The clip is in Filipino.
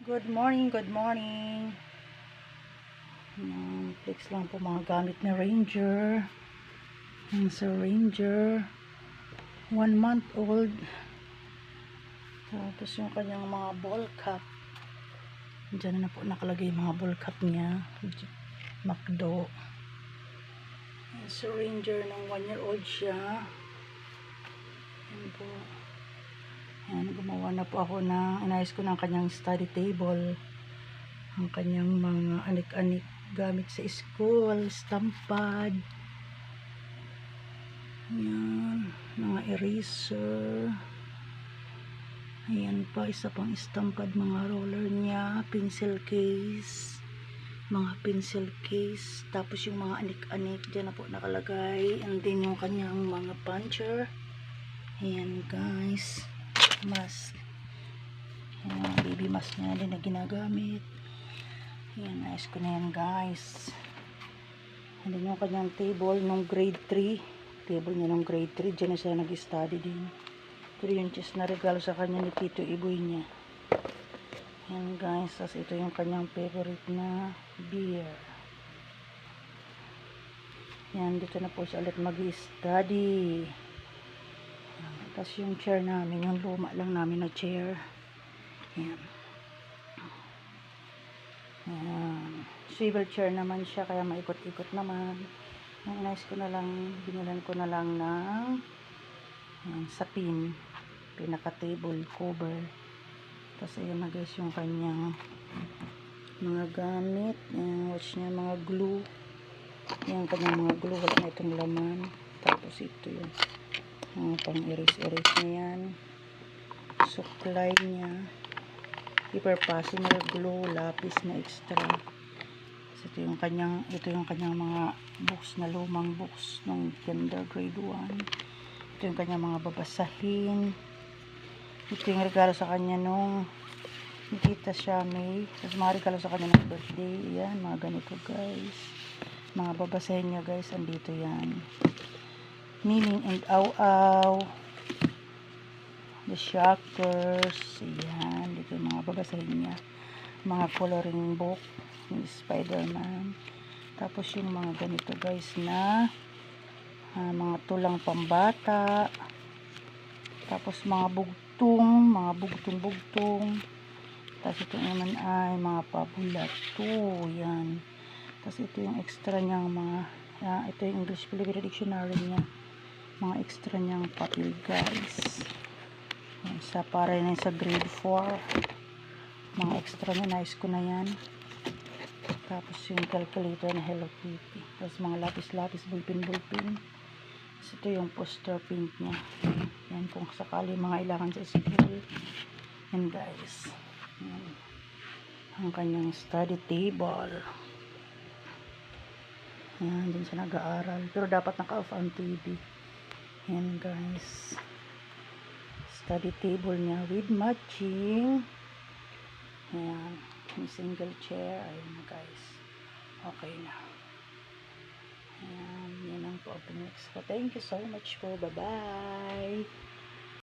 Good morning, good morning. Flex lang po mga gamit ni Ranger. Sa Ranger, 1 month old. Tapos yung kanyang mga ball cap. Diyan na po nakalagay yung mga ball cap niya. McDo. Sa Ranger ng 1-year-old siya. Yan po. Yan, gumawa na po ako inayos ko ng kanyang study table. Ang kanyang mga anik-anik gamit sa school, stampad. Yan, mga eraser. Ayan pa, isa pang stampad, mga roller niya, pencil case. Mga pencil case. Tapos yung mga anik-anik, dyan na po nakalagay. And then yung kanyang mga puncher. Ayan guys. Mask. Ayan, baby mask niya din na ginagamit. Ayan, ayos ko na yan guys. And then yung kanyang table nung grade 3. Table niya nung grade 3. Diyan na siya nag-study din. Ito yung chest na regalo sa kanya ni Tito Iboy niya. Ayan guys. Tapos ito yung kanyang favorite na beer. Ayan, dito na po siya ulit mag-study. Tapos yung chair namin, yung luma lang namin na chair. Ayan. Ayan. Swivel chair naman siya, kaya maikot-ikot naman. Ang inayos ko na lang, binilan ko na lang ng sapin, pinaka-table cover. Tapos ayan na guys yung kanyang mga gamit. Ayan, watch niya, mga glue. Ayan, kanyang mga glue, wala na itong laman. Tapos ito yung pang erase niya yan. Suklay niya. Hyperpassing glue, lapis na extra. So, ito yung kanyang mga books na lumang books nung kinder grade 1. Ito yung kanyang mga babasahin. Ito yung regalo sa kanya nung nakita siya May. Tapos mga regalo sa kanya ng birthday. Yan, mga ganito guys. Mga babasahin niya guys, andito yan. Miming and Aw-Aw. The Shockers. Ayan, dito yung mga babasahin niya. Mga coloring book ni Spider-Man. Tapos yung mga ganito guys na mga tulang pambata. Tapos mga bugtong. Tapos ito naman ay mga pabulat. Yan. Tapos ito yung extra niyang mga ito yung English Philippine Dictionary niya. Mga extra niyang papel guys. Sa para na sa grade 4. Mga extra na nice ko na yan. Tapos yung calculator na Hello Kitty. Tapos mga lapis-lapis, bulpin. So, ito yung poster print niya. Yan kung sakali mga ilangan sa school. Yan guys. Yan. Ang kanyang study table. Yan, din siya nag-aaral. Pero dapat naka-off ang TV. Yan guys. Study table niya with matching. Ayan. Yung single chair. Ayan na guys. Okay na. Ayan. Yan ang po. Thank you so much po. Bye-bye.